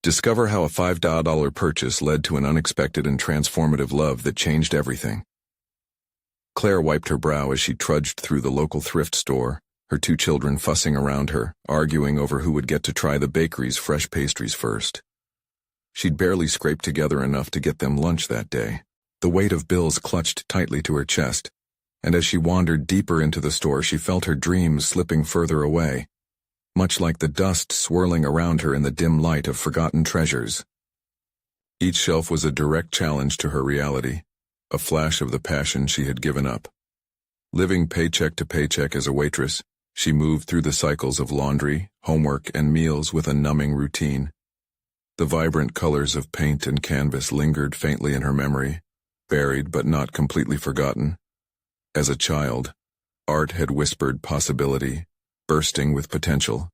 Discover how a $5 purchase led to an unexpected and transformative love that changed everything. Claire wiped her brow as she trudged through the local thrift store, her two children fussing around her, arguing over who would get to try the bakery's fresh pastries first. She'd barely scraped together enough to get them lunch that day. The weight of bills clutched tightly to her chest, and as she wandered deeper into the store, she felt her dreams slipping further away, much like the dust swirling around her in the dim light of forgotten treasures. Each shelf was a direct challenge to her reality, a flash of the passion she had given up. Living paycheck to paycheck as a waitress, she moved through the cycles of laundry, homework, and meals with a numbing routine. The vibrant colors of paint and canvas lingered faintly in her memory, buried but not completely forgotten. As a child, art had whispered possibility, bursting with potential.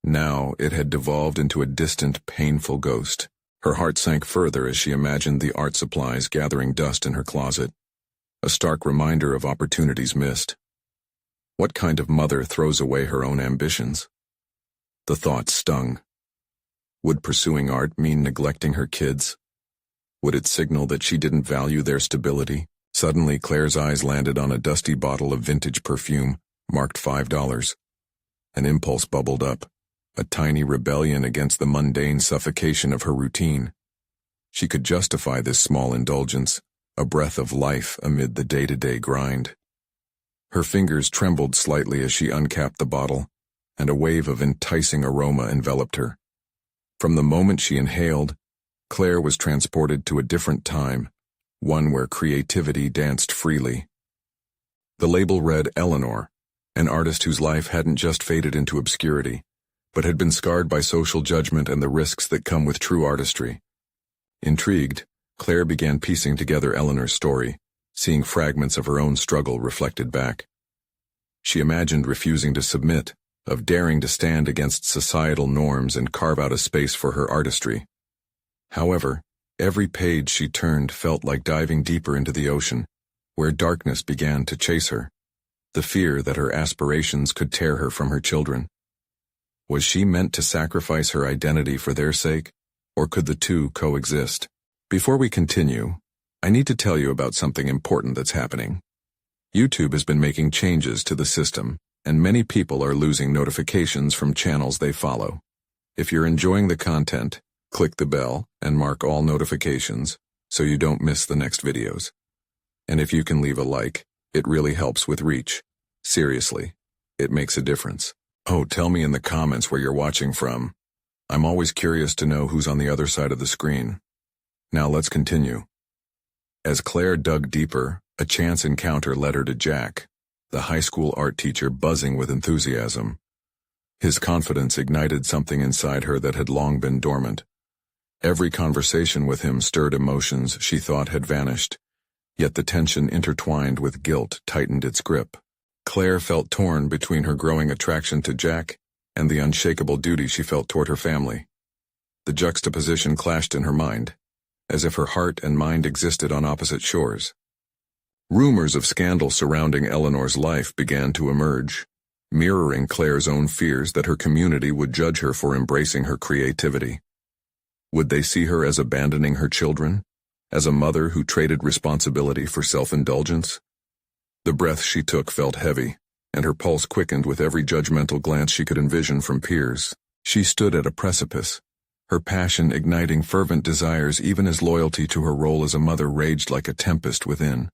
Now it had devolved into a distant, painful ghost. Her heart sank further as she imagined the art supplies gathering dust in her closet, a stark reminder of opportunities missed. What kind of mother throws away her own ambitions? The thought stung. Would pursuing art mean neglecting her kids? Would it signal that she didn't value their stability? Suddenly, Claire's eyes landed on a dusty bottle of vintage perfume, marked $5. An impulse bubbled up, a tiny rebellion against the mundane suffocation of her routine. She could justify this small indulgence, a breath of life amid the day-to-day grind. Her fingers trembled slightly as she uncapped the bottle, and a wave of enticing aroma enveloped her. From the moment she inhaled, Claire was transported to a different time, one where creativity danced freely. The label read Eleanor, an artist whose life hadn't just faded into obscurity, but had been scarred by social judgment and the risks that come with true artistry. Intrigued, Claire began piecing together Eleanor's story, seeing fragments of her own struggle reflected back. She imagined refusing to submit, of daring to stand against societal norms and carve out a space for her artistry. However, every page she turned felt like diving deeper into the ocean, where darkness began to chase her, the fear that her aspirations could tear her from her children. Was she meant to sacrifice her identity for their sake, or could the two coexist? Before we continue, I need to tell you about something important that's happening. YouTube has been making changes to the system, and many people are losing notifications from channels they follow. If you're enjoying the content, click the bell and mark all notifications so you don't miss the next videos. And if you can leave a like, it really helps with reach. Seriously, it makes a difference. Oh, tell me in the comments where you're watching from. I'm always curious to know who's on the other side of the screen. Now let's continue. As Claire dug deeper, a chance encounter led her to Jack, the high school art teacher buzzing with enthusiasm. His confidence ignited something inside her that had long been dormant. Every conversation with him stirred emotions she thought had vanished, yet the tension intertwined with guilt tightened its grip. Claire felt torn between her growing attraction to Jack and the unshakable duty she felt toward her family. The juxtaposition clashed in her mind, as if her heart and mind existed on opposite shores. Rumors of scandal surrounding Eleanor's life began to emerge, mirroring Claire's own fears that her community would judge her for embracing her creativity. Would they see her as abandoning her children, as a mother who traded responsibility for self-indulgence? The breath she took felt heavy, and her pulse quickened with every judgmental glance she could envision from peers. She stood at a precipice, her passion igniting fervent desires even as loyalty to her role as a mother raged like a tempest within.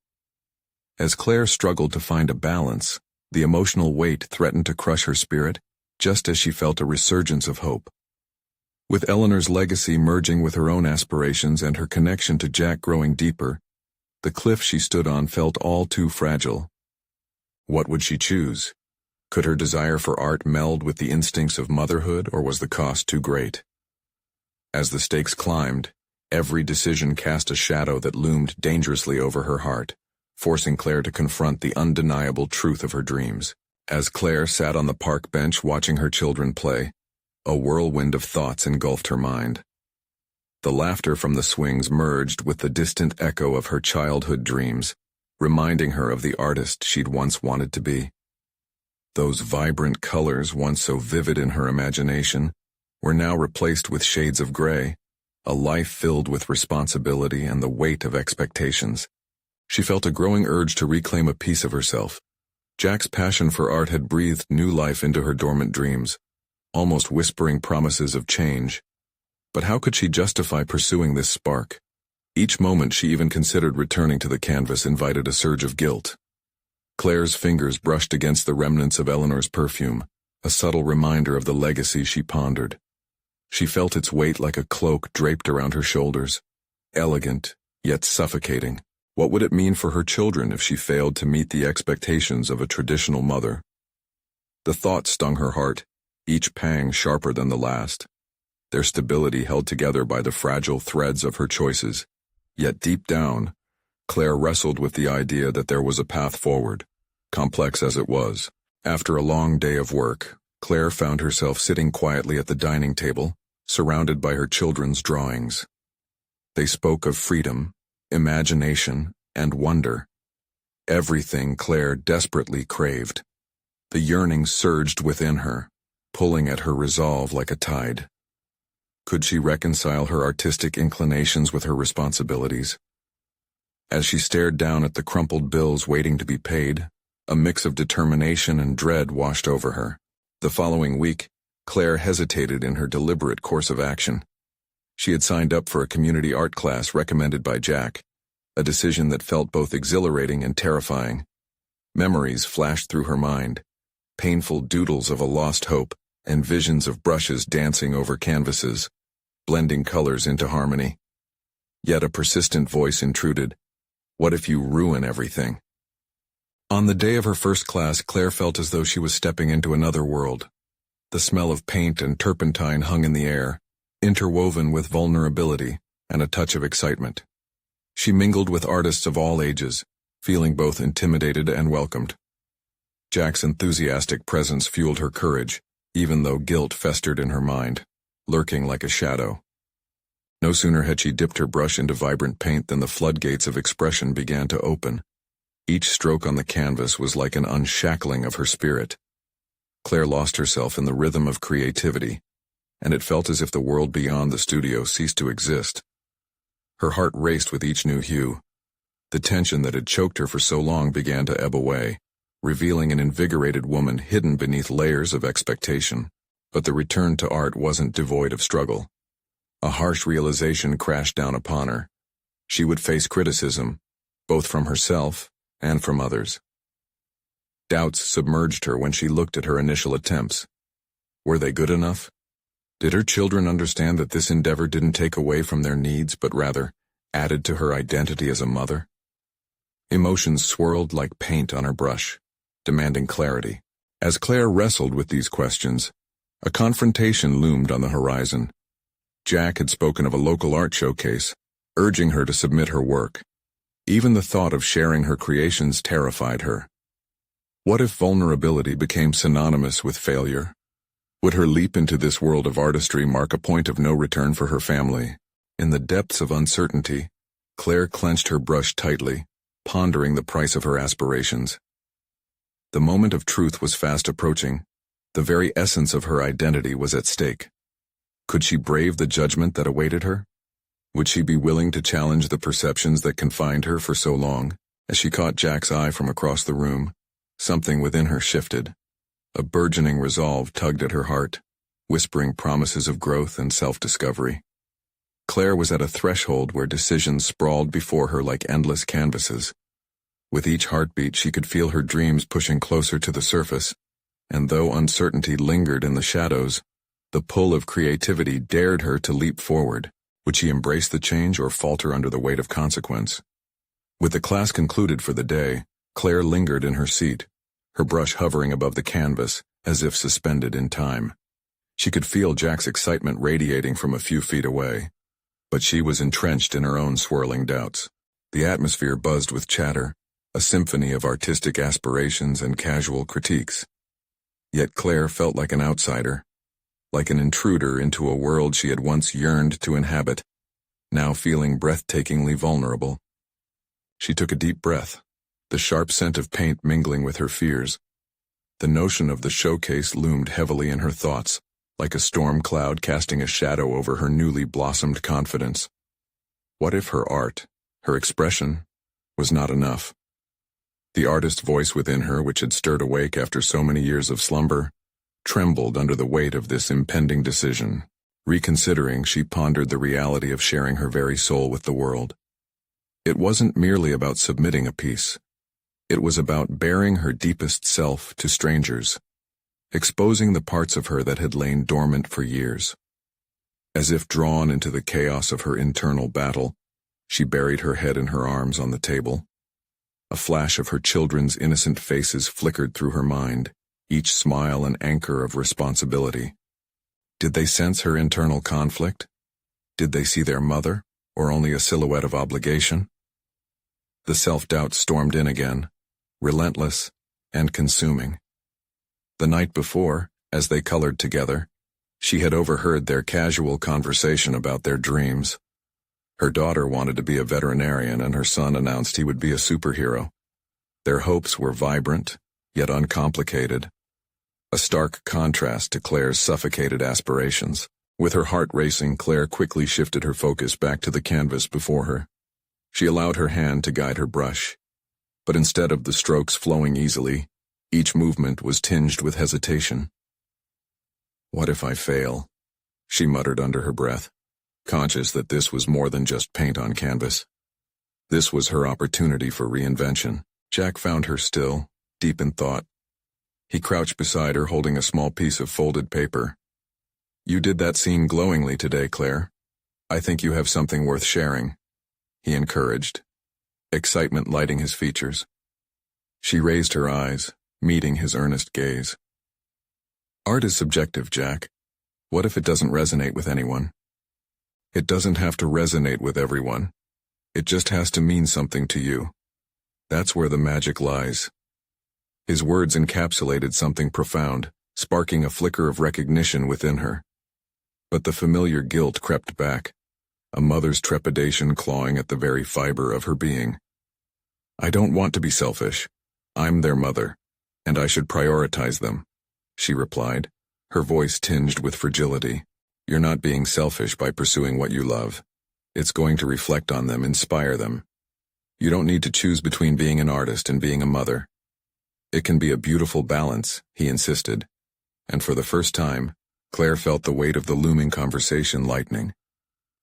As Claire struggled to find a balance, the emotional weight threatened to crush her spirit, just as she felt a resurgence of hope. With Eleanor's legacy merging with her own aspirations and her connection to Jack growing deeper, the cliff she stood on felt all too fragile. What would she choose? Could her desire for art meld with the instincts of motherhood, or was the cost too great? As the stakes climbed, every decision cast a shadow that loomed dangerously over her heart, forcing Claire to confront the undeniable truth of her dreams. As Claire sat on the park bench watching her children play, a whirlwind of thoughts engulfed her mind. The laughter from the swings merged with the distant echo of her childhood dreams, reminding her of the artist she'd once wanted to be. Those vibrant colors, once so vivid in her imagination, were now replaced with shades of gray, a life filled with responsibility and the weight of expectations. She felt a growing urge to reclaim a piece of herself. Jack's passion for art had breathed new life into her dormant dreams, almost whispering promises of change. But how could she justify pursuing this spark? Each moment she even considered returning to the canvas invited a surge of guilt. Claire's fingers brushed against the remnants of Eleanor's perfume, a subtle reminder of the legacy she pondered. She felt its weight like a cloak draped around her shoulders, elegant, yet suffocating. What would it mean for her children if she failed to meet the expectations of a traditional mother? The thought stung her heart, each pang sharper than the last. Their stability held together by the fragile threads of her choices. Yet deep down, Claire wrestled with the idea that there was a path forward, complex as it was. After a long day of work, Claire found herself sitting quietly at the dining table, surrounded by her children's drawings. They spoke of freedom, imagination, and wonder. Everything Claire desperately craved. The yearning surged within her, pulling at her resolve like a tide. Could she reconcile her artistic inclinations with her responsibilities? As she stared down at the crumpled bills waiting to be paid, a mix of determination and dread washed over her. The following week, Claire hesitated in her deliberate course of action. She had signed up for a community art class recommended by Jack, a decision that felt both exhilarating and terrifying. Memories flashed through her mind, painful doodles of a lost hope, and visions of brushes dancing over canvases, blending colors into harmony. Yet a persistent voice intruded. What if you ruin everything? On the day of her first class, Claire felt as though she was stepping into another world. The smell of paint and turpentine hung in the air, interwoven with vulnerability and a touch of excitement. She mingled with artists of all ages, feeling both intimidated and welcomed. Jack's enthusiastic presence fueled her courage, even though guilt festered in her mind, lurking like a shadow. No sooner had she dipped her brush into vibrant paint than the floodgates of expression began to open. Each stroke on the canvas was like an unshackling of her spirit. Claire lost herself in the rhythm of creativity, and it felt as if the world beyond the studio ceased to exist. Her heart raced with each new hue. The tension that had choked her for so long began to ebb away, revealing an invigorated woman hidden beneath layers of expectation. But the return to art wasn't devoid of struggle. A harsh realization crashed down upon her. She would face criticism, both from herself and from others. Doubts submerged her when she looked at her initial attempts. Were they good enough? Did her children understand that this endeavor didn't take away from their needs, but rather added to her identity as a mother? Emotions swirled like paint on her brush, demanding clarity. As Claire wrestled with these questions, a confrontation loomed on the horizon. Jack had spoken of a local art showcase, urging her to submit her work. Even the thought of sharing her creations terrified her. What if vulnerability became synonymous with failure? Would her leap into this world of artistry mark a point of no return for her family? In the depths of uncertainty, Claire clenched her brush tightly, pondering the price of her aspirations. The moment of truth was fast approaching. The very essence of her identity was at stake. Could she brave the judgment that awaited her? Would she be willing to challenge the perceptions that confined her for so long? As she caught Jack's eye from across the room, something within her shifted. A burgeoning resolve tugged at her heart, whispering promises of growth and self-discovery. Claire was at a threshold where decisions sprawled before her like endless canvases. With each heartbeat, she could feel her dreams pushing closer to the surface, and though uncertainty lingered in the shadows, the pull of creativity dared her to leap forward. Would she embrace the change or falter under the weight of consequence? With the class concluded for the day, Claire lingered in her seat, her brush hovering above the canvas, as if suspended in time. She could feel Jack's excitement radiating from a few feet away, but she was entrenched in her own swirling doubts. The atmosphere buzzed with chatter, a symphony of artistic aspirations and casual critiques. Yet Claire felt like an outsider, like an intruder into a world she had once yearned to inhabit, now feeling breathtakingly vulnerable. She took a deep breath, the sharp scent of paint mingling with her fears. The notion of the showcase loomed heavily in her thoughts, like a storm cloud casting a shadow over her newly blossomed confidence. What if her art, her expression, was not enough? The artist voice within her, which had stirred awake after so many years of slumber, trembled under the weight of this impending decision. Reconsidering, she pondered the reality of sharing her very soul with the world. It wasn't merely about submitting a piece. It was about baring her deepest self to strangers, exposing the parts of her that had lain dormant for years. As if drawn into the chaos of her internal battle, she buried her head in her arms on the table. A flash of her children's innocent faces flickered through her mind, each smile an anchor of responsibility. Did they sense her internal conflict? Did they see their mother, or only a silhouette of obligation? The self-doubt stormed in again, relentless and consuming. The night before, as they colored together, she had overheard their casual conversation about their dreams. Her daughter wanted to be a veterinarian and her son announced he would be a superhero. Their hopes were vibrant, yet uncomplicated. A stark contrast to Claire's suffocated aspirations. With her heart racing, Claire quickly shifted her focus back to the canvas before her. She allowed her hand to guide her brush, but instead of the strokes flowing easily, each movement was tinged with hesitation. "What if I fail?" she muttered under her breath, conscious that this was more than just paint on canvas. This was her opportunity for reinvention. Jack found her still, deep in thought. He crouched beside her, holding a small piece of folded paper. "You did that scene glowingly today, Claire. I think you have something worth sharing," he encouraged, excitement lighting his features. She raised her eyes, meeting his earnest gaze. "Art is subjective, Jack. What if it doesn't resonate with anyone?" "It doesn't have to resonate with everyone. It just has to mean something to you. That's where the magic lies." His words encapsulated something profound, sparking a flicker of recognition within her. But the familiar guilt crept back, a mother's trepidation clawing at the very fiber of her being. "I don't want to be selfish. I'm their mother, and I should prioritize them," she replied, her voice tinged with fragility. "You're not being selfish by pursuing what you love. It's going to reflect on them, inspire them. You don't need to choose between being an artist and being a mother. It can be a beautiful balance," he insisted, and for the first time, Claire felt the weight of the looming conversation lightening,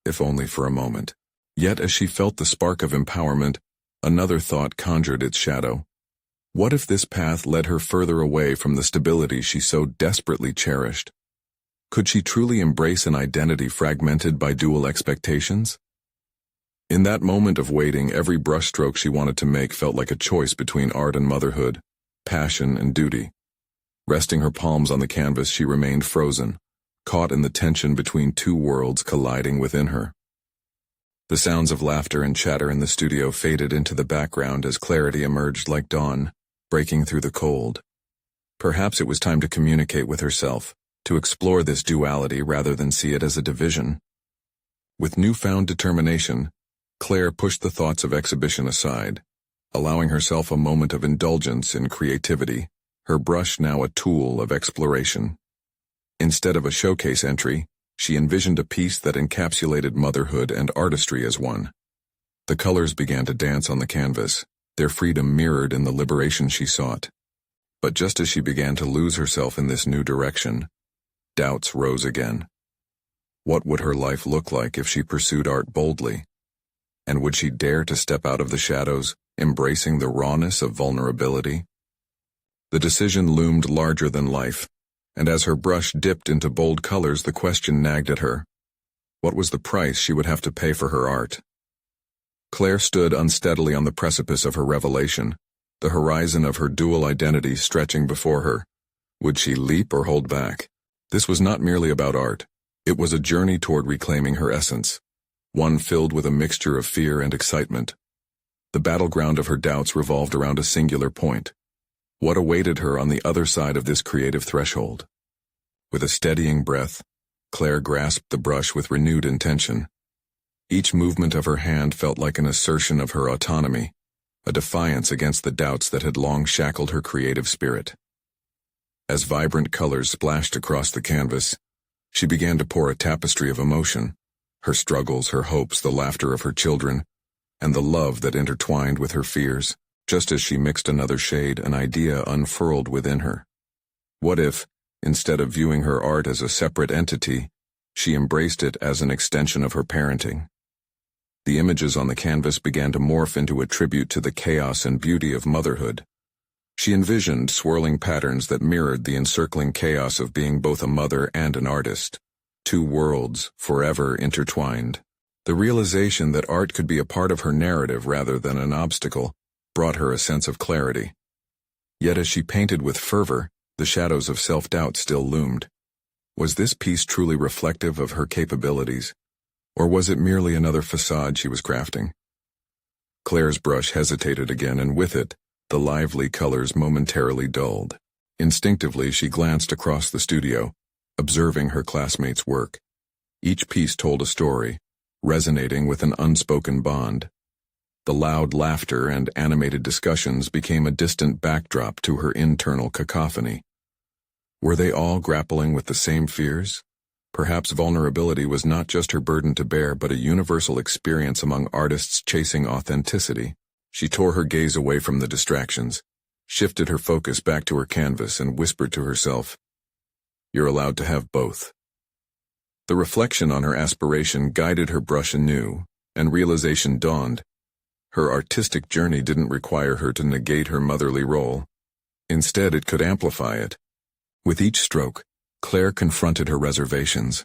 if only for a moment. Yet as she felt the spark of empowerment, another thought conjured its shadow. What if this path led her further away from the stability she so desperately cherished? Could she truly embrace an identity fragmented by dual expectations? In that moment of waiting, every brushstroke she wanted to make felt like a choice between art and motherhood, passion and duty. Resting her palms on the canvas, she remained frozen, caught in the tension between two worlds colliding within her. The sounds of laughter and chatter in the studio faded into the background as clarity emerged like dawn, breaking through the cold. Perhaps it was time to communicate with herself, to explore this duality rather than see it as a division. With newfound determination, Claire pushed the thoughts of exhibition aside, allowing herself a moment of indulgence in creativity, her brush now a tool of exploration. Instead of a showcase entry, she envisioned a piece that encapsulated motherhood and artistry as one. The colors began to dance on the canvas, their freedom mirrored in the liberation she sought. But just as she began to lose herself in this new direction, doubts rose again. What would her life look like if she pursued art boldly? And would she dare to step out of the shadows, embracing the rawness of vulnerability? The decision loomed larger than life, and as her brush dipped into bold colors, the question nagged at her. What was the price she would have to pay for her art? Claire stood unsteadily on the precipice of her revelation, the horizon of her dual identity stretching before her. Would she leap or hold back? This was not merely about art. It was a journey toward reclaiming her essence, one filled with a mixture of fear and excitement. The battleground of her doubts revolved around a singular point. What awaited her on the other side of this creative threshold? With a steadying breath, Claire grasped the brush with renewed intention. Each movement of her hand felt like an assertion of her autonomy, a defiance against the doubts that had long shackled her creative spirit. As vibrant colors splashed across the canvas, She began to pour a tapestry of emotion, her struggles, her hopes, the laughter of her children, and the love that intertwined with her fears. Just as she mixed another shade, an idea unfurled within her. What if, instead of viewing her art as a separate entity, she embraced it as an extension of her parenting? The images on the canvas began to morph into a tribute to the chaos and beauty of motherhood. She envisioned swirling patterns that mirrored the encircling chaos of being both a mother and an artist, two worlds forever intertwined. The realization that art could be a part of her narrative rather than an obstacle brought her a sense of clarity. Yet as she painted with fervor, the shadows of self-doubt still loomed. Was this piece truly reflective of her capabilities, or was it merely another facade she was crafting? Claire's brush hesitated again, and with it, the lively colors momentarily dulled. Instinctively, she glanced across the studio, observing her classmates' work. Each piece told a story, resonating with an unspoken bond. The loud laughter and animated discussions became a distant backdrop to her internal cacophony. Were they all grappling with the same fears? Perhaps vulnerability was not just her burden to bear, but a universal experience among artists chasing authenticity. She tore her gaze away from the distractions, shifted her focus back to her canvas, and whispered to herself, "You're allowed to have both." The reflection on her aspiration guided her brush anew, and realization dawned. Her artistic journey didn't require her to negate her motherly role. Instead, it could amplify it. With each stroke, Claire confronted her reservations.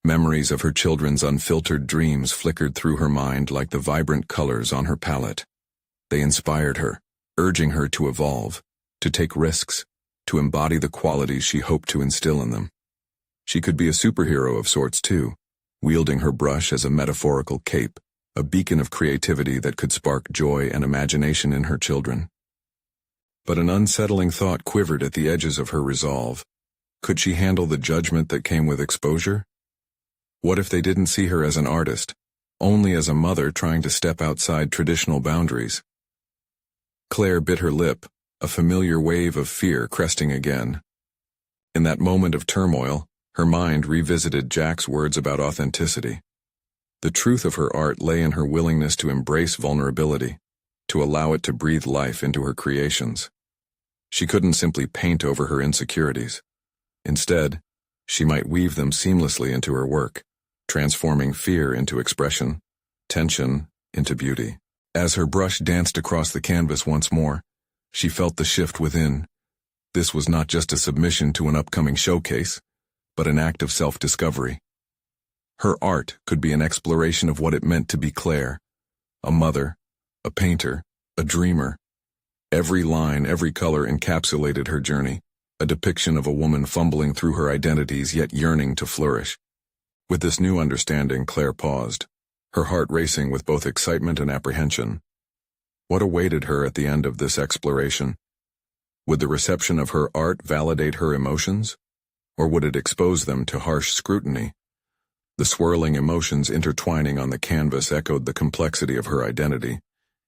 Memories of her children's unfiltered dreams flickered through her mind like the vibrant colors on her palette. They inspired her, urging her to evolve, to take risks, to embody the qualities she hoped to instill in them. She could be a superhero of sorts too, wielding her brush as a metaphorical cape, a beacon of creativity that could spark joy and imagination in her children. But an unsettling thought quivered at the edges of her resolve. Could she handle the judgment that came with exposure? What if they didn't see her as an artist, only as a mother trying to step outside traditional boundaries? Claire bit her lip, a familiar wave of fear cresting again. In that moment of turmoil, her mind revisited Jack's words about authenticity. The truth of her art lay in her willingness to embrace vulnerability, to allow it to breathe life into her creations. She couldn't simply paint over her insecurities. Instead, she might weave them seamlessly into her work, transforming fear into expression, tension into beauty. As her brush danced across the canvas once more, she felt the shift within. This was not just a submission to an upcoming showcase, but an act of self-discovery. Her art could be an exploration of what it meant to be Claire, a mother, a painter, a dreamer. Every line, every color encapsulated her journey, a depiction of a woman fumbling through her identities yet yearning to flourish. With this new understanding, Claire paused, her heart racing with both excitement and apprehension. What awaited her at the end of this exploration? Would the reception of her art validate her emotions, or would it expose them to harsh scrutiny? The swirling emotions intertwining on the canvas echoed the complexity of her identity,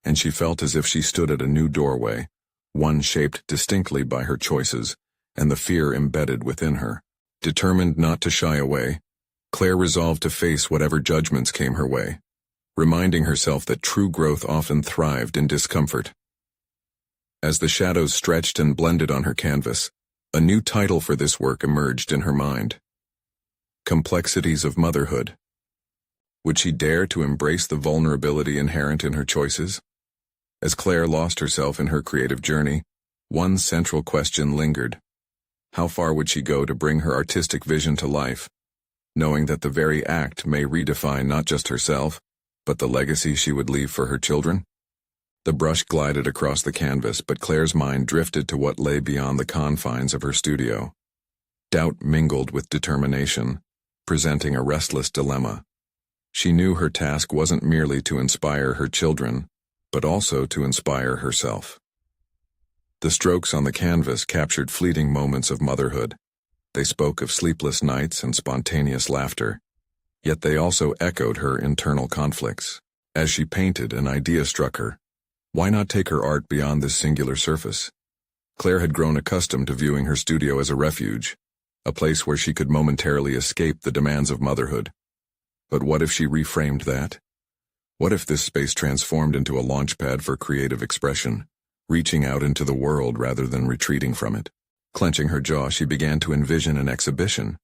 and she felt as if she stood at a new doorway, one shaped distinctly by her choices and the fear embedded within her. Determined not to shy away, Claire resolved to face whatever judgments came her way, reminding herself that true growth often thrived in discomfort. As the shadows stretched and blended on her canvas, a new title for this work emerged in her mind. Complexities of Motherhood. Would she dare to embrace the vulnerability inherent in her choices? As Claire lost herself in her creative journey, one central question lingered. How far would she go to bring her artistic vision to life, knowing that the very act may redefine not just herself, but the legacy she would leave for her children? The brush glided across the canvas, but Claire's mind drifted to what lay beyond the confines of her studio. Doubt mingled with determination, presenting a restless dilemma. She knew her task wasn't merely to inspire her children, but also to inspire herself. The strokes on the canvas captured fleeting moments of motherhood. They spoke of sleepless nights and spontaneous laughter, yet they also echoed her internal conflicts. As she painted, an idea struck her. Why not take her art beyond this singular surface? Claire had grown accustomed to viewing her studio as a refuge, a place where she could momentarily escape the demands of motherhood. But what if she reframed that? What if this space transformed into a launchpad for creative expression, reaching out into the world rather than retreating from it? Clenching her jaw, she began to envision an exhibition.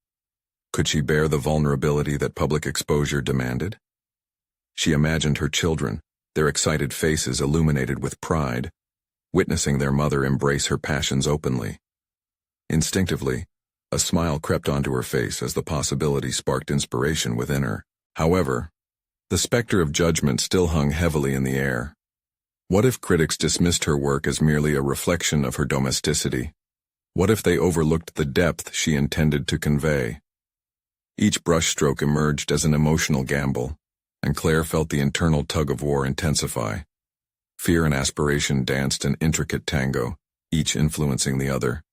Could she bear the vulnerability that public exposure demanded? She imagined her children, their excited faces illuminated with pride, witnessing their mother embrace her passions openly. Instinctively, a smile crept onto her face as the possibility sparked inspiration within her. However, the specter of judgment still hung heavily in the air. What if critics dismissed her work as merely a reflection of her domesticity? What if they overlooked the depth she intended to convey? Each brushstroke emerged as an emotional gamble, and Claire felt the internal tug-of-war intensify. Fear and aspiration danced an intricate tango, each influencing the other.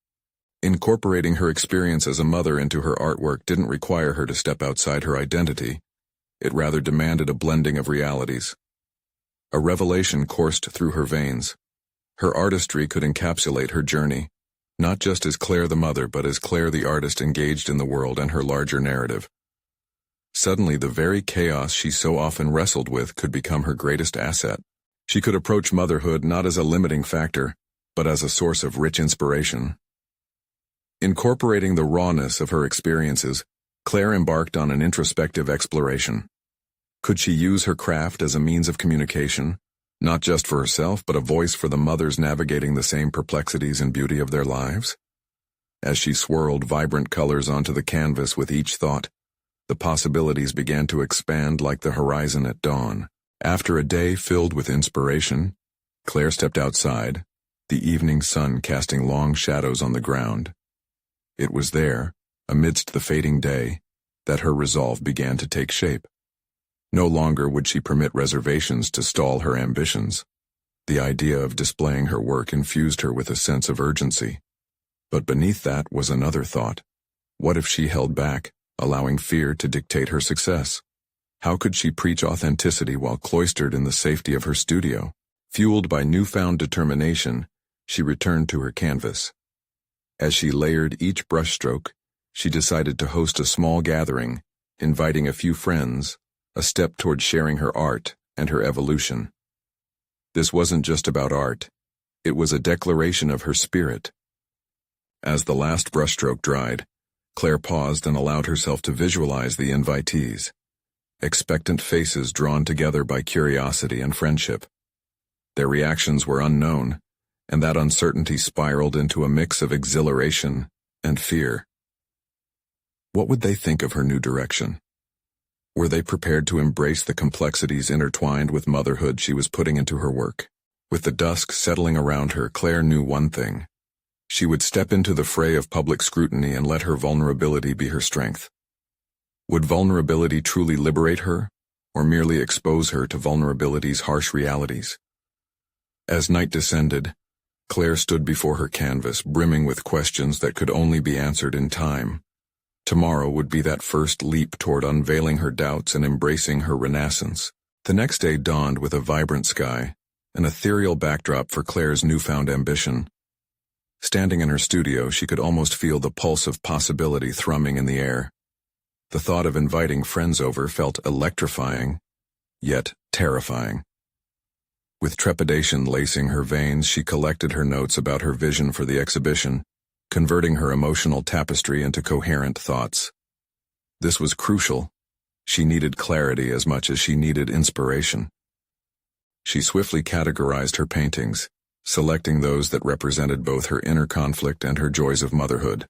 Incorporating her experience as a mother into her artwork didn't require her to step outside her identity. It rather demanded a blending of realities. A revelation coursed through her veins. Her artistry could encapsulate her journey, not just as Claire the mother, but as Claire the artist engaged in the world and her larger narrative. Suddenly, the very chaos she so often wrestled with could become her greatest asset. She could approach motherhood not as a limiting factor, but as a source of rich inspiration. Incorporating the rawness of her experiences, Claire embarked on an introspective exploration. Could she use her craft as a means of communication, not just for herself, but a voice for the mothers navigating the same perplexities and beauty of their lives? As she swirled vibrant colors onto the canvas with each thought, the possibilities began to expand like the horizon at dawn. After a day filled with inspiration, Claire stepped outside, the evening sun casting long shadows on the ground. It was there, amidst the fading day, that her resolve began to take shape. No longer would she permit reservations to stall her ambitions. The idea of displaying her work infused her with a sense of urgency. But beneath that was another thought. What if she held back, allowing fear to dictate her success? How could she preach authenticity while cloistered in the safety of her studio? Fueled by newfound determination, she returned to her canvas. As she layered each brushstroke, she decided to host a small gathering, inviting a few friends, a step toward sharing her art and her evolution. This wasn't just about art. It was a declaration of her spirit. As the last brushstroke dried, Claire paused and allowed herself to visualize the invitees. Expectant faces drawn together by curiosity and friendship. Their reactions were unknown, and that uncertainty spiraled into a mix of exhilaration and fear. What would they think of her new direction? Were they prepared to embrace the complexities intertwined with motherhood she was putting into her work? With the dusk settling around her, Claire knew one thing. She would step into the fray of public scrutiny and let her vulnerability be her strength. Would vulnerability truly liberate her, or merely expose her to vulnerability's harsh realities? As night descended, Claire stood before her canvas, brimming with questions that could only be answered in time. Tomorrow would be that first leap toward unveiling her doubts and embracing her renaissance. The next day dawned with a vibrant sky, an ethereal backdrop for Claire's newfound ambition. Standing in her studio, she could almost feel the pulse of possibility thrumming in the air. The thought of inviting friends over felt electrifying, yet terrifying. With trepidation lacing her veins, she collected her notes about her vision for the exhibition, converting her emotional tapestry into coherent thoughts. This was crucial. She needed clarity as much as she needed inspiration. She swiftly categorized her paintings, selecting those that represented both her inner conflict and her joys of motherhood.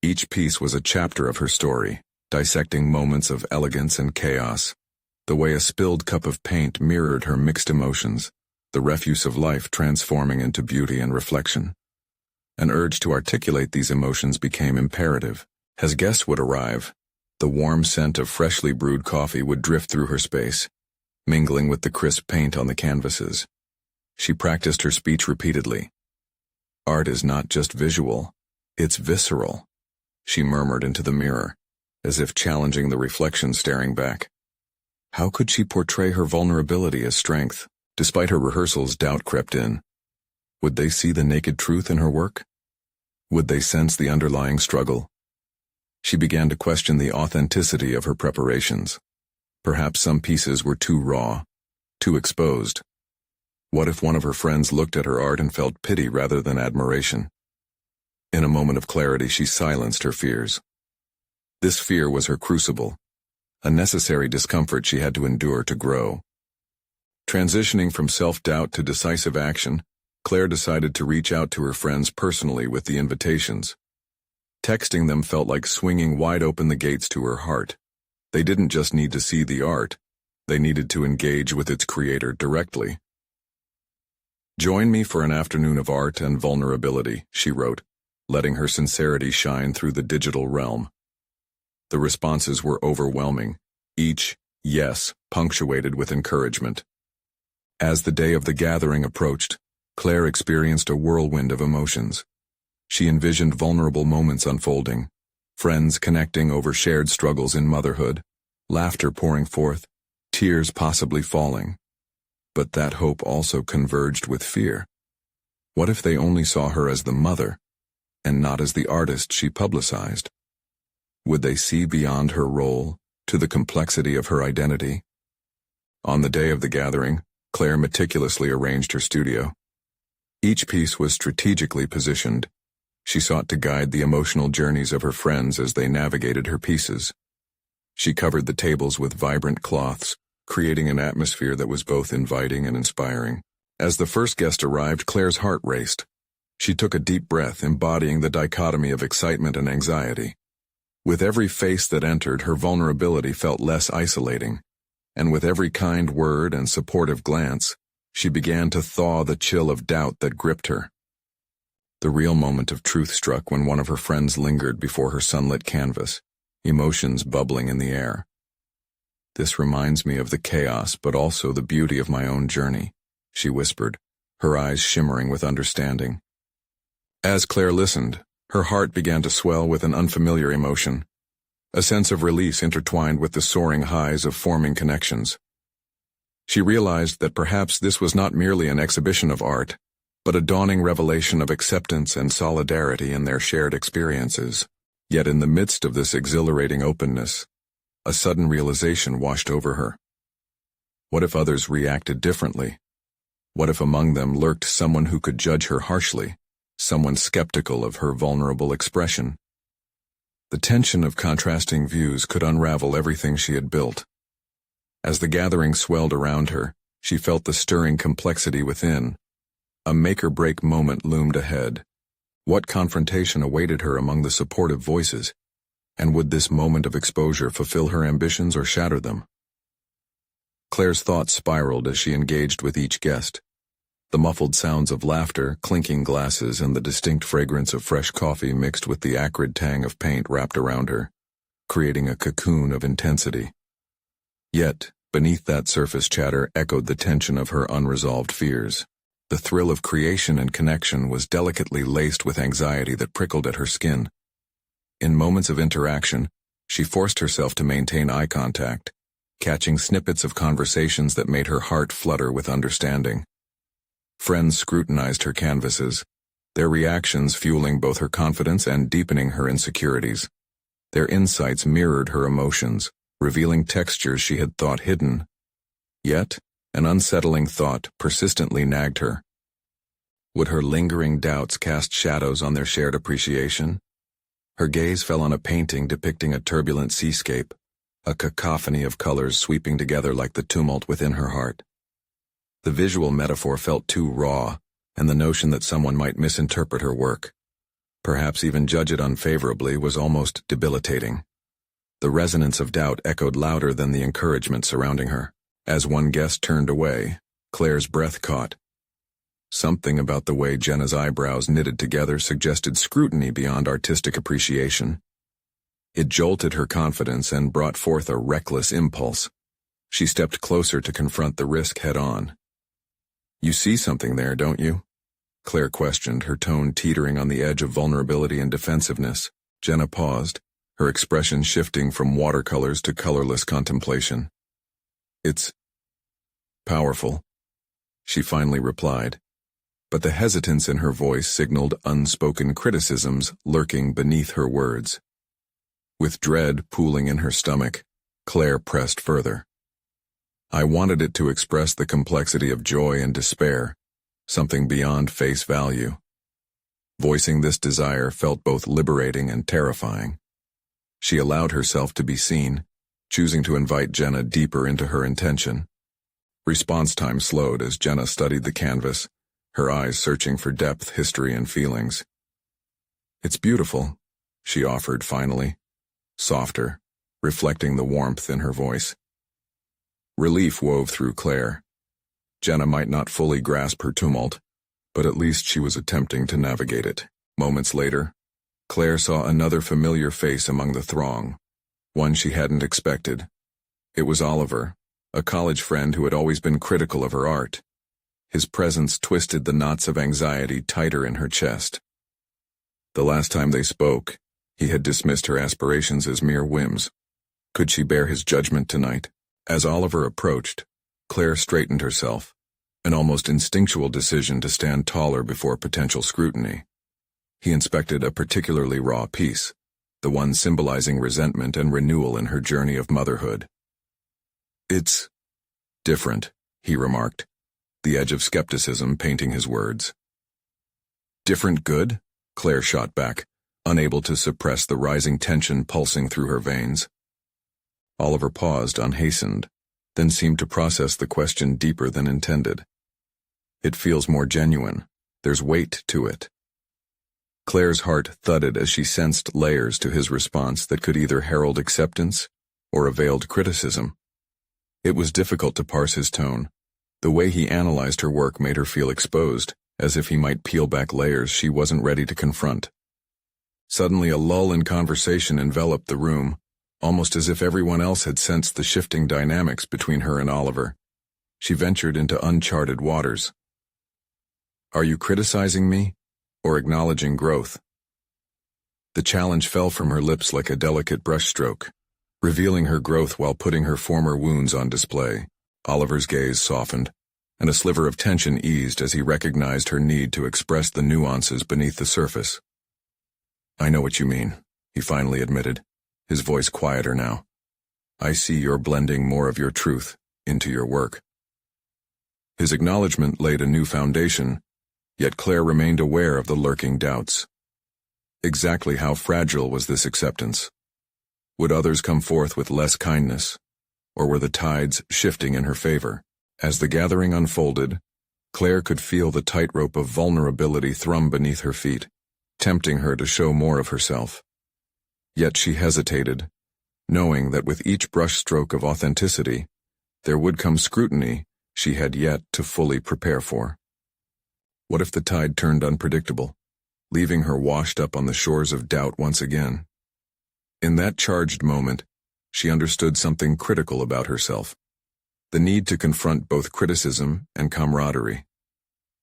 Each piece was a chapter of her story, dissecting moments of elegance and chaos. The way a spilled cup of paint mirrored her mixed emotions, the refuse of life transforming into beauty and reflection. An urge to articulate these emotions became imperative. As guests would arrive, the warm scent of freshly brewed coffee would drift through her space, mingling with the crisp paint on the canvases. She practiced her speech repeatedly. Art is not just visual, it's visceral, she murmured into the mirror, as if challenging the reflection staring back. How could she portray her vulnerability as strength? Despite her rehearsals, doubt crept in. Would they see the naked truth in her work? Would they sense the underlying struggle, She began to question the authenticity of her preparations. Perhaps some pieces were too raw, too exposed. What if one of her friends looked at her art and felt pity rather than admiration? In a moment of clarity, she silenced her fears. This fear was her crucible, a necessary discomfort she had to endure to grow. Transitioning from self-doubt to decisive action, Claire decided to reach out to her friends personally with the invitations. Texting them felt like swinging wide open the gates to her heart. They didn't just need to see the art, they needed to engage with its creator directly. "Join me for an afternoon of art and vulnerability," she wrote, letting her sincerity shine through the digital realm. The responses were overwhelming, each yes punctuated with encouragement. As the day of the gathering approached, Claire experienced a whirlwind of emotions. She envisioned vulnerable moments unfolding, friends connecting over shared struggles in motherhood, laughter pouring forth, tears possibly falling. But that hope also converged with fear. What if they only saw her as the mother, and not as the artist she publicized? Would they see beyond her role, to the complexity of her identity? On the day of the gathering, Claire meticulously arranged her studio. Each piece was strategically positioned. She sought to guide the emotional journeys of her friends as they navigated her pieces. She covered the tables with vibrant cloths, creating an atmosphere that was both inviting and inspiring. As the first guest arrived, Claire's heart raced. She took a deep breath, embodying the dichotomy of excitement and anxiety. With every face that entered, her vulnerability felt less isolating, and with every kind word and supportive glance, she began to thaw the chill of doubt that gripped her. The real moment of truth struck when one of her friends lingered before her sunlit canvas, emotions bubbling in the air. "This reminds me of the chaos but also the beauty of my own journey," she whispered, her eyes shimmering with understanding. As Claire listened, her heart began to swell with an unfamiliar emotion, a sense of release intertwined with the soaring highs of forming connections. She realized that perhaps this was not merely an exhibition of art, but a dawning revelation of acceptance and solidarity in their shared experiences. Yet in the midst of this exhilarating openness, a sudden realization washed over her. What if others reacted differently? What if among them lurked someone who could judge her harshly, someone skeptical of her vulnerable expression? The tension of contrasting views could unravel everything she had built. As the gathering swelled around her, she felt the stirring complexity within. A make-or-break moment loomed ahead. What confrontation awaited her among the supportive voices? And would this moment of exposure fulfill her ambitions or shatter them? Claire's thoughts spiraled as she engaged with each guest. The muffled sounds of laughter, clinking glasses, and the distinct fragrance of fresh coffee mixed with the acrid tang of paint wrapped around her, creating a cocoon of intensity. Yet, beneath that surface chatter echoed the tension of her unresolved fears. The thrill of creation and connection was delicately laced with anxiety that prickled at her skin. In moments of interaction, she forced herself to maintain eye contact, catching snippets of conversations that made her heart flutter with understanding. Friends scrutinized her canvases, their reactions fueling both her confidence and deepening her insecurities. Their insights mirrored her emotions, revealing textures she had thought hidden. Yet, an unsettling thought persistently nagged her. Would her lingering doubts cast shadows on their shared appreciation? Her gaze fell on a painting depicting a turbulent seascape, a cacophony of colors sweeping together like the tumult within her heart. The visual metaphor felt too raw, and the notion that someone might misinterpret her work, perhaps even judge it unfavorably, was almost debilitating. The resonance of doubt echoed louder than the encouragement surrounding her. As one guest turned away, Claire's breath caught. Something about the way Jenna's eyebrows knitted together suggested scrutiny beyond artistic appreciation. It jolted her confidence and brought forth a reckless impulse. She stepped closer to confront the risk head-on. "You see something there, don't you?" Claire questioned, her tone teetering on the edge of vulnerability and defensiveness. Jenna paused, her expression shifting from watercolors to colorless contemplation. "It's powerful," she finally replied, but the hesitance in her voice signaled unspoken criticisms lurking beneath her words. With dread pooling in her stomach, Claire pressed further. I wanted it to express the complexity of joy and despair, something beyond face value. Voicing this desire felt both liberating and terrifying. She allowed herself to be seen, choosing to invite Jenna deeper into her intention. Response time slowed as Jenna studied the canvas, her eyes searching for depth, history, and feelings. It's beautiful, she offered finally, softer, reflecting the warmth in her voice. Relief wove through Claire. Jenna might not fully grasp her tumult, but at least she was attempting to navigate it. Moments later, Claire saw another familiar face among the throng, one she hadn't expected. It was Oliver, a college friend who had always been critical of her art. His presence twisted the knots of anxiety tighter in her chest. The last time they spoke, he had dismissed her aspirations as mere whims. Could she bear his judgment tonight? As Oliver approached, Claire straightened herself, an almost instinctual decision to stand taller before potential scrutiny. He inspected a particularly raw piece, the one symbolizing resentment and renewal in her journey of motherhood. It's different, he remarked, the edge of skepticism painting his words. Different good? Claire shot back, unable to suppress the rising tension pulsing through her veins. Oliver paused, unhastened, then seemed to process the question deeper than intended. It feels more genuine. There's weight to it. Claire's heart thudded as she sensed layers to his response that could either herald acceptance or a veiled criticism. It was difficult to parse his tone. The way he analyzed her work made her feel exposed, as if he might peel back layers she wasn't ready to confront. Suddenly a lull in conversation enveloped the room, almost as if everyone else had sensed the shifting dynamics between her and Oliver. She ventured into uncharted waters. Are you criticizing me, or acknowledging growth? The challenge fell from her lips like a delicate brushstroke, revealing her growth while putting her former wounds on display. Oliver's gaze softened, and a sliver of tension eased as he recognized her need to express the nuances beneath the surface. I know what you mean, he finally admitted, his voice quieter now. I see you're blending more of your truth into your work. His acknowledgement laid a new foundation, yet Claire remained aware of the lurking doubts. Exactly how fragile was this acceptance? Would others come forth with less kindness, or were the tides shifting in her favor? As the gathering unfolded, Claire could feel the tightrope of vulnerability thrum beneath her feet, tempting her to show more of herself. Yet she hesitated, knowing that with each brushstroke of authenticity, there would come scrutiny she had yet to fully prepare for. What if the tide turned unpredictable, leaving her washed up on the shores of doubt once again? In that charged moment, she understood something critical about herself, the need to confront both criticism and camaraderie.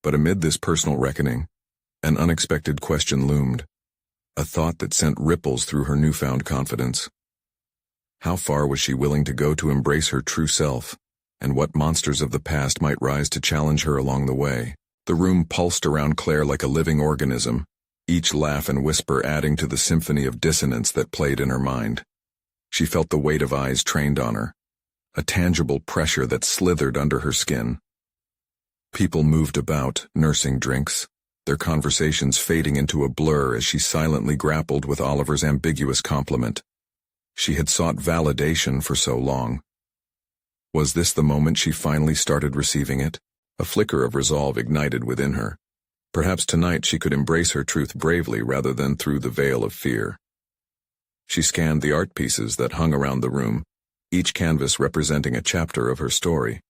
But amid this personal reckoning, an unexpected question loomed, a thought that sent ripples through her newfound confidence. How far was she willing to go to embrace her true self, and what monsters of the past might rise to challenge her along the way? The room pulsed around Claire like a living organism, each laugh and whisper adding to the symphony of dissonance that played in her mind. She felt the weight of eyes trained on her, a tangible pressure that slithered under her skin. People moved about, nursing drinks, their conversations fading into a blur as she silently grappled with Oliver's ambiguous compliment. She had sought validation for so long. Was this the moment she finally started receiving it? A flicker of resolve ignited within her. Perhaps tonight she could embrace her truth bravely rather than through the veil of fear. She scanned the art pieces that hung around the room, each canvas representing a chapter of her story.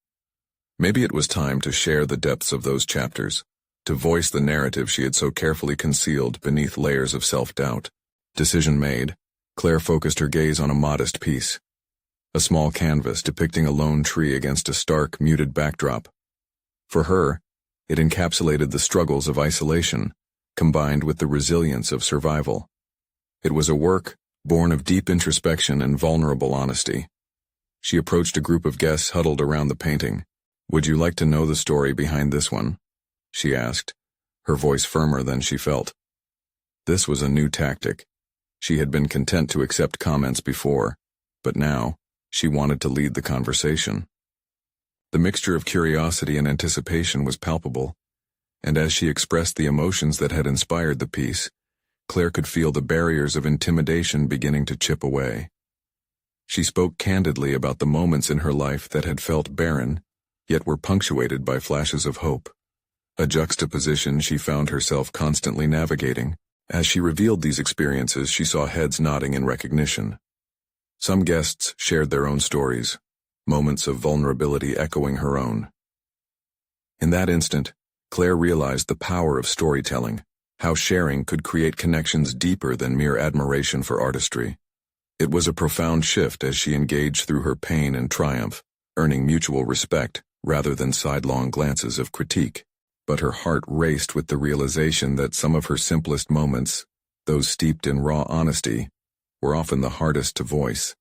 Maybe it was time to share the depths of those chapters, to voice the narrative she had so carefully concealed beneath layers of self-doubt. Decision made, Claire focused her gaze on a modest piece, a small canvas depicting a lone tree against a stark, muted backdrop. For her, it encapsulated the struggles of isolation, combined with the resilience of survival. It was a work born of deep introspection and vulnerable honesty. She approached a group of guests huddled around the painting. "Would you like to know the story behind this one?" she asked, her voice firmer than she felt. This was a new tactic, She had been content to accept comments before, but now, she wanted to lead the conversation. The mixture of curiosity and anticipation was palpable, and as she expressed the emotions that had inspired the piece, Claire could feel the barriers of intimidation beginning to chip away. She spoke candidly about the moments in her life that had felt barren, yet were punctuated by flashes of hope, a juxtaposition she found herself constantly navigating. As she revealed these experiences, she saw heads nodding in recognition. Some guests shared their own stories, moments of vulnerability echoing her own. In that instant, Claire realized the power of storytelling, how sharing could create connections deeper than mere admiration for artistry. It was a profound shift as she engaged through her pain and triumph, earning mutual respect rather than sidelong glances of critique. But her heart raced with the realization that some of her simplest moments, those steeped in raw honesty, were often the hardest to voice.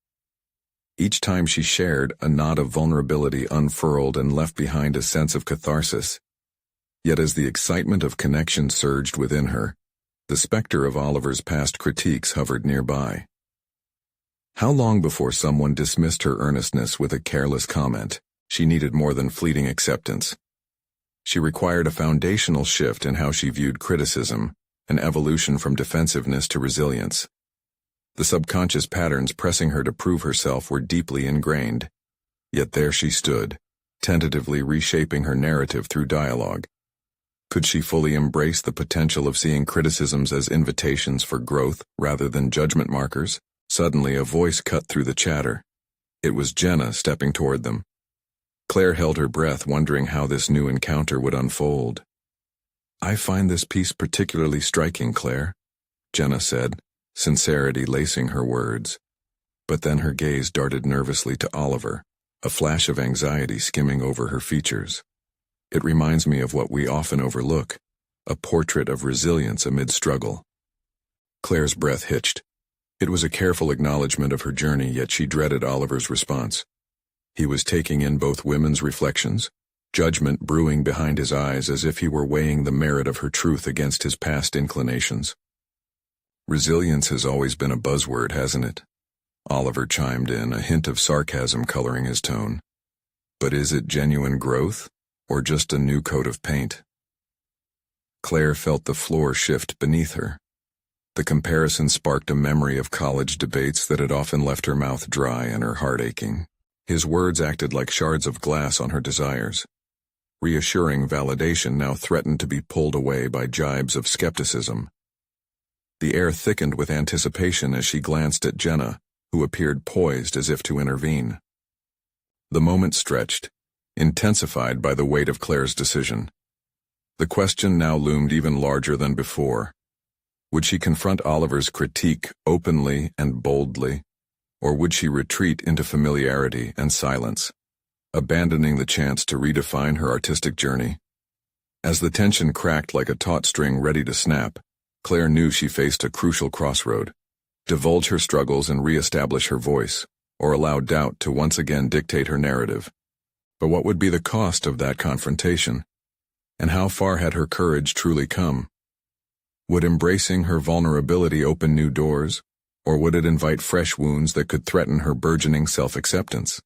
Each time she shared, a knot of vulnerability unfurled and left behind a sense of catharsis. Yet as the excitement of connection surged within her, the specter of Oliver's past critiques hovered nearby. How long before someone dismissed her earnestness with a careless comment? She needed more than fleeting acceptance. She required a foundational shift in how she viewed criticism, an evolution from defensiveness to resilience. The subconscious patterns pressing her to prove herself were deeply ingrained. Yet there she stood, tentatively reshaping her narrative through dialogue. Could she fully embrace the potential of seeing criticisms as invitations for growth rather than judgment markers? Suddenly a voice cut through the chatter. It was Jenna stepping toward them. Claire held her breath, wondering how this new encounter would unfold. "I find this piece particularly striking, Claire," Jenna said, sincerity lacing her words. But then her gaze darted nervously to Oliver, a flash of anxiety skimming over her features. "It reminds me of what we often overlook, a portrait of resilience amid struggle." Claire's breath hitched. It was a careful acknowledgement of her journey, yet she dreaded Oliver's response. He was taking in both women's reflections, judgment brewing behind his eyes as if he were weighing the merit of her truth against his past inclinations. "Resilience has always been a buzzword, hasn't it?" Oliver chimed in, a hint of sarcasm coloring his tone. "But is it genuine growth, or just a new coat of paint?" Claire felt the floor shift beneath her. The comparison sparked a memory of college debates that had often left her mouth dry and her heart aching. His words acted like shards of glass on her desires. Reassuring validation now threatened to be pulled away by jibes of skepticism. The air thickened with anticipation as she glanced at Jenna, who appeared poised as if to intervene. The moment stretched, intensified by the weight of Claire's decision. The question now loomed even larger than before. Would she confront Oliver's critique openly and boldly? Or would she retreat into familiarity and silence, abandoning the chance to redefine her artistic journey? As the tension cracked like a taut string ready to snap, Claire knew she faced a crucial crossroad: divulge her struggles and re-establish her voice, or allow doubt to once again dictate her narrative. But what would be the cost of that confrontation? And how far had her courage truly come? Would embracing her vulnerability open new doors? Or would it invite fresh wounds that could threaten her burgeoning self-acceptance?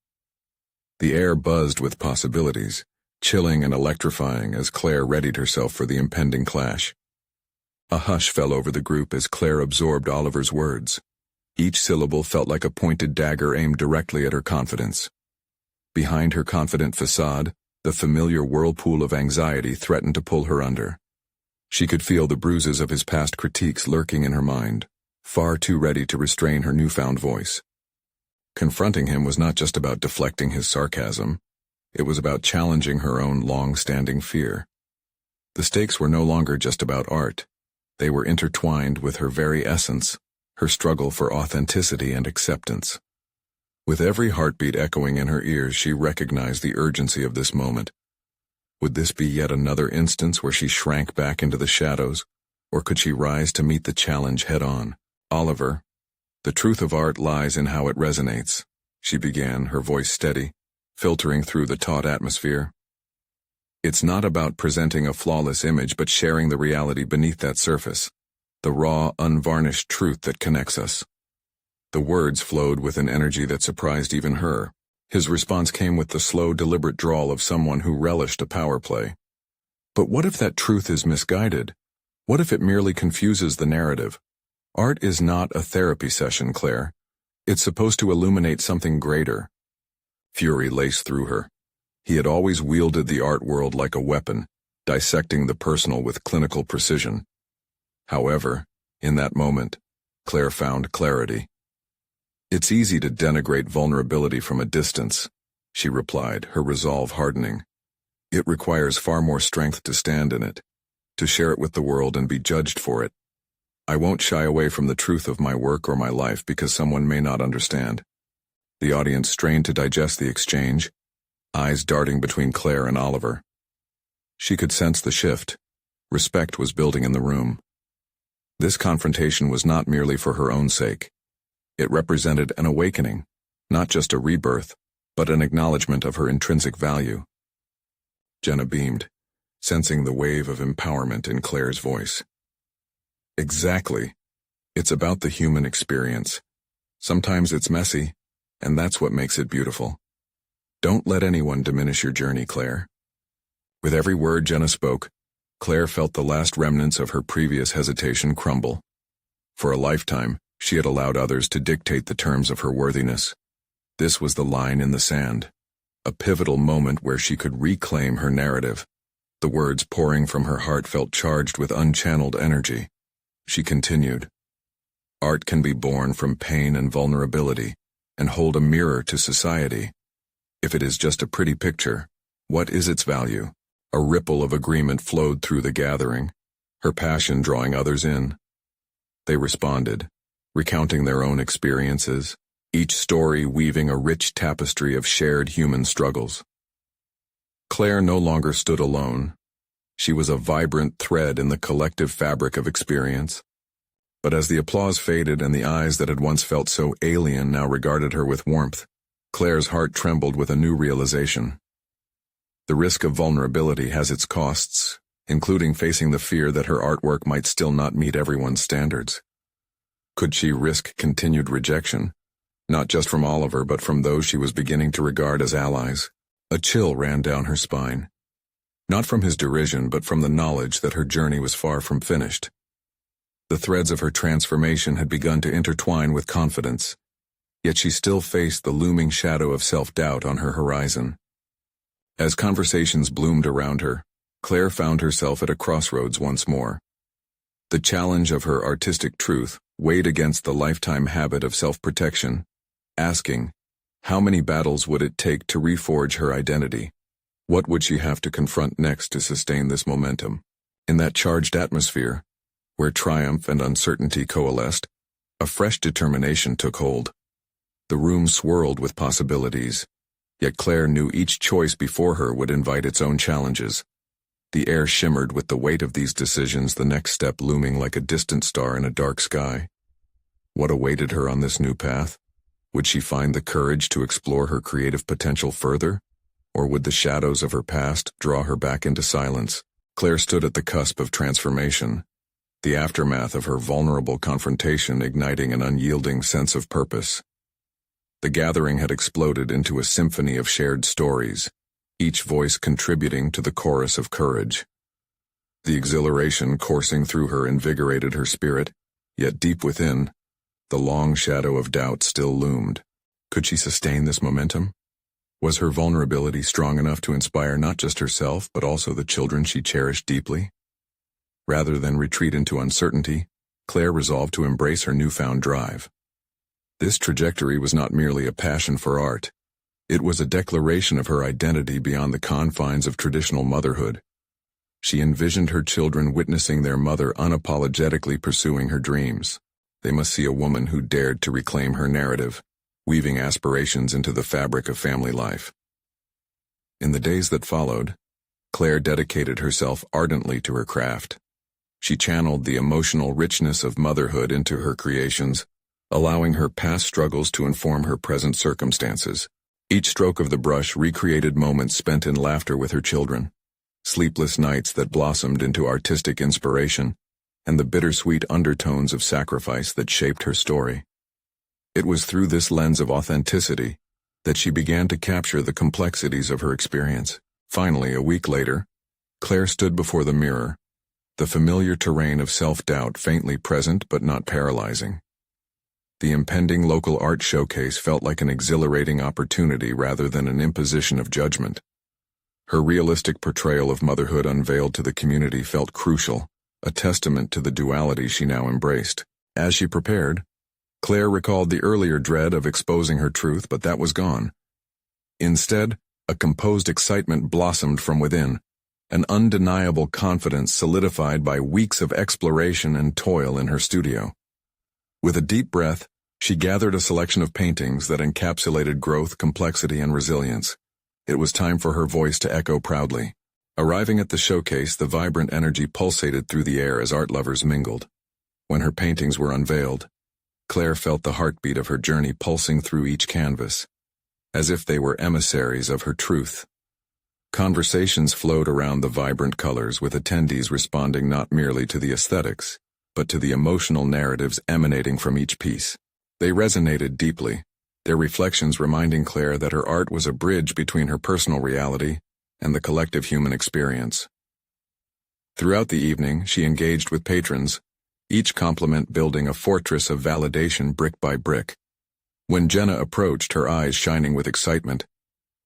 The air buzzed with possibilities, chilling and electrifying as Claire readied herself for the impending clash. A hush fell over the group as Claire absorbed Oliver's words. Each syllable felt like a pointed dagger aimed directly at her confidence. Behind her confident facade, the familiar whirlpool of anxiety threatened to pull her under. She could feel the bruises of his past critiques lurking in her mind, far too ready to restrain her newfound voice. Confronting him was not just about deflecting his sarcasm, it was about challenging her own long-standing fear. The stakes were no longer just about art. They were intertwined with her very essence, her struggle for authenticity and acceptance. With every heartbeat echoing in her ears, she recognized the urgency of this moment. Would this be yet another instance where she shrank back into the shadows, or could she rise to meet the challenge head-on? "Oliver, the truth of art lies in how it resonates," she began, her voice steady, filtering through the taut atmosphere. "It's not about presenting a flawless image but sharing the reality beneath that surface. the raw, unvarnished truth that connects us. The words flowed with an energy that surprised even her. His response came with the slow, deliberate drawl of someone who relished a power play. But what if that truth is misguided? What if it merely confuses the narrative? Art is not a therapy session, Claire. It's supposed to illuminate something greater. Fury laced through her. He had always wielded the art world like a weapon, dissecting the personal with clinical precision. However, in that moment, Claire found clarity. "It's easy to denigrate vulnerability from a distance," she replied, her resolve hardening. "It requires far more strength to stand in it, to share it with the world and be judged for it. I won't shy away from the truth of my work or my life because someone may not understand." The audience strained to digest the exchange, eyes darting between Claire and Oliver. She could sense the shift. Respect was building in the room. This confrontation was not merely for her own sake. It represented an awakening, not just a rebirth, but an acknowledgement of her intrinsic value. Jenna beamed, sensing the wave of empowerment in Claire's voice. "Exactly. It's about the human experience. Sometimes it's messy, and that's what makes it beautiful. Don't let anyone diminish your journey, Claire." With every word Jenna spoke, Claire felt the last remnants of her previous hesitation crumble. For a lifetime, she had allowed others to dictate the terms of her worthiness. This was the line in the sand, a pivotal moment where she could reclaim her narrative. The words pouring from her heart felt charged with unchanneled energy. She continued, "Art can be born from pain and vulnerability, and hold a mirror to society. If it is just a pretty picture, what is its value?" A ripple of agreement flowed through the gathering, her passion drawing others in. They responded, recounting their own experiences, each story weaving a rich tapestry of shared human struggles. Claire no longer stood alone. She was a vibrant thread in the collective fabric of experience. But as the applause faded and the eyes that had once felt so alien now regarded her with warmth, Claire's heart trembled with a new realization. The risk of vulnerability has its costs, including facing the fear that her artwork might still not meet everyone's standards. Could she risk continued rejection, not just from Oliver but from those she was beginning to regard as allies? A chill ran down her spine. Not from his derision but from the knowledge that her journey was far from finished. The threads of her transformation had begun to intertwine with confidence, yet she still faced the looming shadow of self-doubt on her horizon. As conversations bloomed around her, Claire found herself at a crossroads once more. The challenge of her artistic truth weighed against the lifetime habit of self-protection, asking, how many battles would it take to reforge her identity? What would she have to confront next to sustain this momentum? In that charged atmosphere, where triumph and uncertainty coalesced, a fresh determination took hold. The room swirled with possibilities, yet Claire knew each choice before her would invite its own challenges. The air shimmered with the weight of these decisions, the next step looming like a distant star in a dark sky. What awaited her on this new path? Would she find the courage to explore her creative potential further? Or would the shadows of her past draw her back into silence? Claire stood at the cusp of transformation, the aftermath of her vulnerable confrontation igniting an unyielding sense of purpose. The gathering had exploded into a symphony of shared stories, each voice contributing to the chorus of courage. The exhilaration coursing through her invigorated her spirit, yet deep within, the long shadow of doubt still loomed. Could she sustain this momentum? Was her vulnerability strong enough to inspire not just herself but also the children she cherished deeply? Rather than retreat into uncertainty, Claire resolved to embrace her newfound drive. This trajectory was not merely a passion for art. It was a declaration of her identity beyond the confines of traditional motherhood. She envisioned her children witnessing their mother unapologetically pursuing her dreams. They must see a woman who dared to reclaim her narrative, weaving aspirations into the fabric of family life. In the days that followed, Claire dedicated herself ardently to her craft. She channeled the emotional richness of motherhood into her creations, allowing her past struggles to inform her present circumstances. Each stroke of the brush recreated moments spent in laughter with her children, sleepless nights that blossomed into artistic inspiration, and the bittersweet undertones of sacrifice that shaped her story. It was through this lens of authenticity that she began to capture the complexities of her experience. Finally, a week later, Claire stood before the mirror, the familiar terrain of self-doubt faintly present but not paralyzing. The impending local art showcase felt like an exhilarating opportunity rather than an imposition of judgment. Her realistic portrayal of motherhood unveiled to the community felt crucial, a testament to the duality she now embraced. As she prepared, Claire recalled the earlier dread of exposing her truth, but that was gone. Instead, a composed excitement blossomed from within, an undeniable confidence solidified by weeks of exploration and toil in her studio. With a deep breath, she gathered a selection of paintings that encapsulated growth, complexity, and resilience. It was time for her voice to echo proudly. Arriving at the showcase, the vibrant energy pulsated through the air as art lovers mingled. When her paintings were unveiled, Claire felt the heartbeat of her journey pulsing through each canvas, as if they were emissaries of her truth. Conversations flowed around the vibrant colors, with attendees responding not merely to the aesthetics, but to the emotional narratives emanating from each piece. They resonated deeply, their reflections reminding Claire that her art was a bridge between her personal reality and the collective human experience. Throughout the evening, she engaged with patrons, each compliment building a fortress of validation brick by brick. When Jenna approached, her eyes shining with excitement,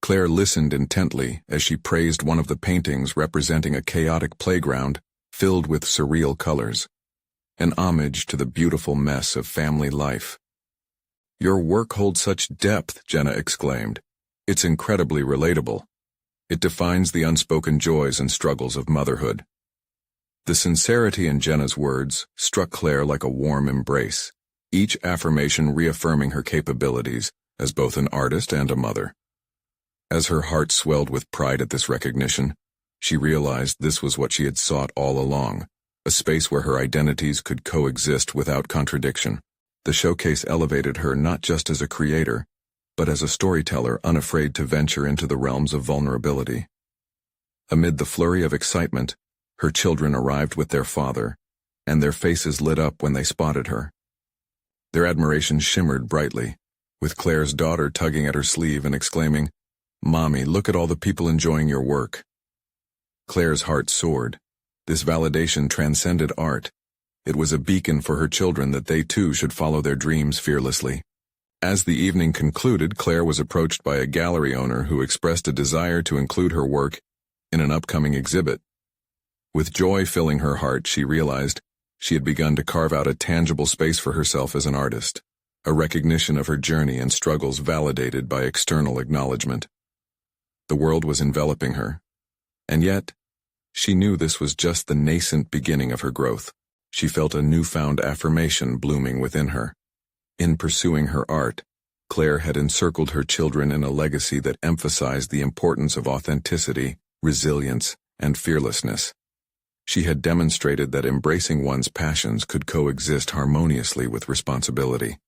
Claire listened intently as she praised one of the paintings representing a chaotic playground filled with surreal colors, an homage to the beautiful mess of family life. "Your work holds such depth," Jenna exclaimed. "It's incredibly relatable. It defines the unspoken joys and struggles of motherhood." The sincerity in Jenna's words struck Claire like a warm embrace, each affirmation reaffirming her capabilities as both an artist and a mother. As her heart swelled with pride at this recognition, she realized this was what she had sought all along, a space where her identities could coexist without contradiction. The showcase elevated her not just as a creator, but as a storyteller unafraid to venture into the realms of vulnerability. Amid the flurry of excitement, her children arrived with their father, and their faces lit up when they spotted her. Their admiration shimmered brightly, with Claire's daughter tugging at her sleeve and exclaiming, "Mommy, look at all the people enjoying your work." Claire's heart soared. This validation transcended art. It was a beacon for her children that they too should follow their dreams fearlessly. As the evening concluded, Claire was approached by a gallery owner who expressed a desire to include her work in an upcoming exhibit. With joy filling her heart, she realized she had begun to carve out a tangible space for herself as an artist, a recognition of her journey and struggles validated by external acknowledgement. The world was enveloping her, and yet, she knew this was just the nascent beginning of her growth. She felt a newfound affirmation blooming within her. In pursuing her art, Claire had encircled her children in a legacy that emphasized the importance of authenticity, resilience, and fearlessness. She had demonstrated that embracing one's passions could coexist harmoniously with responsibility.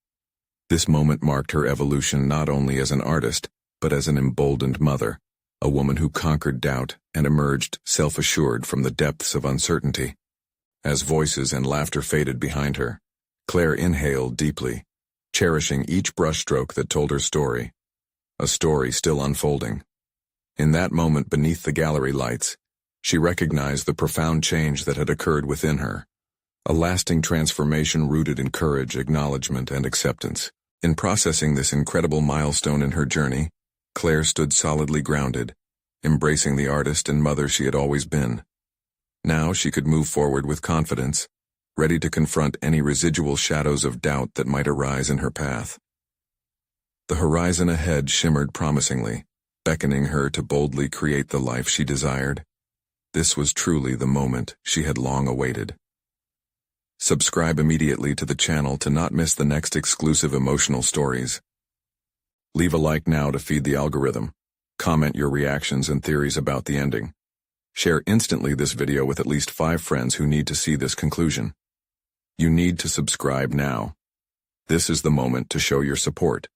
This moment marked her evolution not only as an artist, but as an emboldened mother, a woman who conquered doubt and emerged self-assured from the depths of uncertainty. As voices and laughter faded behind her, Claire inhaled deeply, cherishing each brushstroke that told her story, a story still unfolding. In that moment beneath the gallery lights, she recognized the profound change that had occurred within her, a lasting transformation rooted in courage, acknowledgement, and acceptance. In processing this incredible milestone in her journey, Claire stood solidly grounded, embracing the artist and mother she had always been. Now she could move forward with confidence, ready to confront any residual shadows of doubt that might arise in her path. The horizon ahead shimmered promisingly, beckoning her to boldly create the life she desired. This was truly the moment she had long awaited. Subscribe immediately to the channel to not miss the next exclusive emotional stories. Leave a like now to feed the algorithm. Comment your reactions and theories about the ending. Share instantly this video with at least 5 friends who need to see this conclusion. You need to subscribe now. This is the moment to show your support.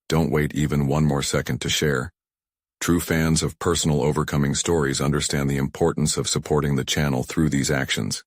Don't wait even one more second to share. True fans of personal overcoming stories understand the importance of supporting the channel through these actions.